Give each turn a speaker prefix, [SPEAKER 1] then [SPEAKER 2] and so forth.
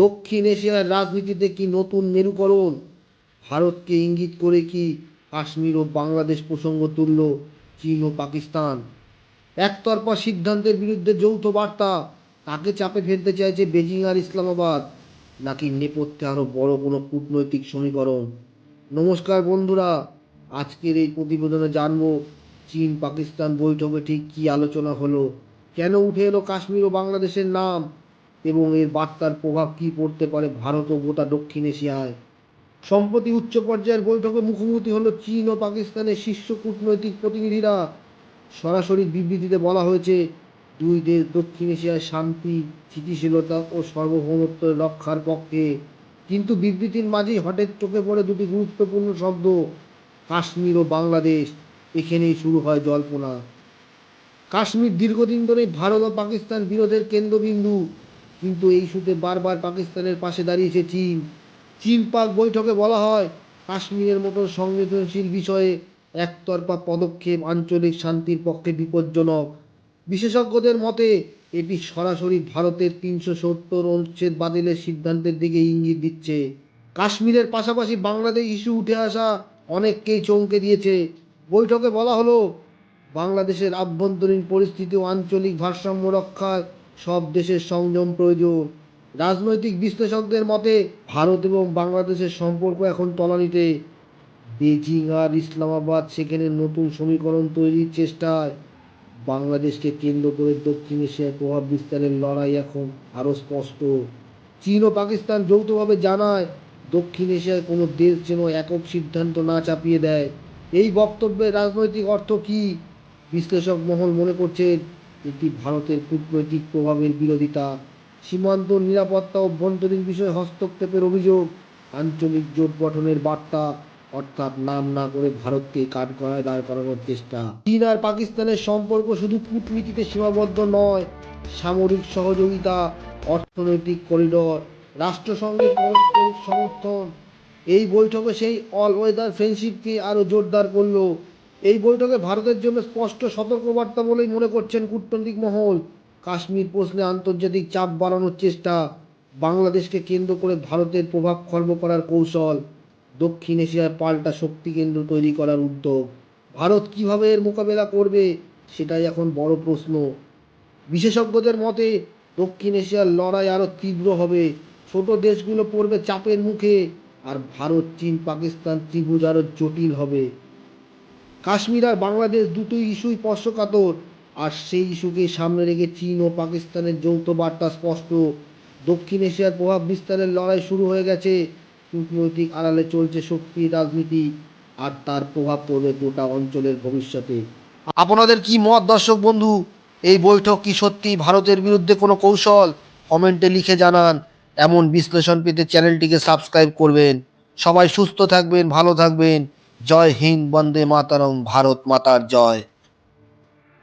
[SPEAKER 1] দক্ষিণ এশিয়ার রাজনীতিতে কি নতুন মেরুকরণ? ভারতকে ইঙ্গিত করে কি কাশ্মীর ও বাংলাদেশ প্রসঙ্গ তুলল চীন ও পাকিস্তান? একতরফা সিদ্ধান্তের বিরুদ্ধে যৌথ বার্তা, কাকে চাপে ফেলতে চাইছে বেজিং আর ইসলামাবাদ? নাকি নেপথ্যে আরও বড় কোনো কূটনৈতিক সমীকরণ? নমস্কার বন্ধুরা, আজকের এই প্রতিবেদনে জানব চীন পাকিস্তান বৈঠকে ঠিক কী আলোচনা হলো, কেন উঠে এলো কাশ্মীর ও বাংলাদেশের নাম, এবং এর বার্তার প্রভাব কী পড়তে পারে ভারত ও গোটা দক্ষিণ এশিয়ায়। সম্প্রতি উচ্চ পর্যায়ের বৈঠকে মুখোমুখি হলো চীন ও পাকিস্তানের শীর্ষ কূটনৈতিক প্রতিনিধিরা। সরাসরি বিবৃতিতে বলা হয়েছে, দুই দেশ দক্ষিণ এশিয়ায় শান্তি, স্থিতিশীলতা ও সার্বভৌমত্ব রক্ষার পক্ষে। কিন্তু বিবৃতির মাঝেই হঠাৎ চোখে পড়ে দুটি গুরুত্বপূর্ণ শব্দ, কাশ্মীর ও বাংলাদেশ। এখানেই শুরু হয় জল্পনা। কাশ্মীর দীর্ঘদিন ধরেই ভারত ও পাকিস্তান বিরোধের কেন্দ্রবিন্দু, কিন্তু এই ইস্যুতে বারবার পাকিস্তানের পাশে দাঁড়িয়েছে চীন। চীন পাক বৈঠকে বলা হয়, কাশ্মীরের মতো সংবেদনশীল বিষয়ে একতরফা পদক্ষেপ আঞ্চলিক শান্তির পক্ষে বিপজ্জনক। বিশেষজ্ঞদের মতে এটি সরাসরি ভারতের ৩৭০ অনুচ্ছেদ বাতিলের সিদ্ধান্তের দিকে ইঙ্গিত দিচ্ছে। কাশ্মীরের পাশাপাশি বাংলাদেশ ইস্যু উঠে আসা অনেককেই চমকে দিয়েছে। বৈঠকে বলা হলো, বাংলাদেশের আভ্যন্তরীণ পরিস্থিতি ও আঞ্চলিক ভারসাম্য রক্ষায় সব দেশের সংযম প্রয়োজন। রাজনৈতিক বিশ্লেষকদের মতে ভারত এবং বাংলাদেশের সম্পর্ক এখন তলানিতে। বেজিং আর ইসলামাবাদ সেখানে নতুন সমীকরণ তৈরির চেষ্টায়। বাংলাদেশকে কেন্দ্র করে দক্ষিণ এশিয়ায় প্রভাব বিস্তারের লড়াই এখন আরও স্পষ্ট। চীন ও পাকিস্তান যৌথভাবে জানায়, দক্ষিণ এশিয়ার কোনো দেশ যেন একক সিদ্ধান্ত না চাপিয়ে দেয়। এই বক্তব্যের রাজনৈতিক অর্থ কী? বিশ্লেষক মহল মনে করছেন, এটি ভারতের কূটনৈতিক প্রভাবের বিরোধিতা, সীমান্ত নিরাপত্তা ও অভ্যন্তরীণ বিষয়ে হস্তক্ষেপের অভিযোগ, আঞ্চলিক জোট গঠনের বার্তা, অর্থাৎ নাম না করে ভারতকে কাঠগড়ায় দাঁড় করানোর চেষ্টা। চীন আর পাকিস্তানের সম্পর্ক শুধু কূটনীতিতে সীমাবদ্ধ নয়, সামরিক সহযোগিতা, অর্থনৈতিক করিডর, রাষ্ট্রসংঘের পারস্পরিক সমর্থন। এই বৈঠকে সেই অল ওয়েদার ফ্রেন্ডশিপকে আরও জোরদার করল। এই বৈঠকে ভারতের জন্য স্পষ্ট সতর্কবার্তা বলেই মনে করছেন কূটনৈতিক মহল। কাশ্মীর প্রশ্নে আন্তর্জাতিক চাপ বাড়ানোর চেষ্টা, বাংলাদেশকে কেন্দ্র করে ভারতের প্রভাব খর্ব করার কৌশল, দক্ষিণ এশিয়ার পাল্টা শক্তি কেন্দ্র তৈরি করার উদ্যোগ। ভারত কিভাবে এর মোকাবেলা করবে, সেটাই এখন বড় প্রশ্ন। বিশেষজ্ঞদের মতে দক্ষিণ এশিয়ার লড়াই আরও তীব্র হবে, ছোট দেশগুলো পড়বে চাপের মুখে, আর ভারত চীন পাকিস্তান ত্রিভুজ আরও জটিল হবে। কাশ্মীর আর বাংলাদেশ দুটোই ইস্যুই স্পর্শকাতর, আর সেই ইস্যুকে সামনে রেখে চীন ও পাকিস্তানের যৌথ বার্তা স্পষ্ট, দক্ষিণ এশিয়ার প্রভাব বিস্তারের লড়াই শুরু হয়ে গেছে। কূটনৈতিক আড়ালে চলছে শক্তির রাজনীতি, আর তার প্রভাব পড়বে গোটা অঞ্চলের ভবিষ্যতে। আপনাদের কি মত দর্শক বন্ধু? এই বৈঠক কি সত্যি ভারতের বিরুদ্ধে কোনো কৌশল? কমেন্টে লিখে জানান। এমন বিশ্লেষণ পেতে চ্যানেলটিকে সাবস্ক্রাইব করবেন। সবাই সুস্থ থাকবেন, ভালো থাকবেন। জয় হিন্দ, বন্দে মাতরম, ভারত মাতার জয়।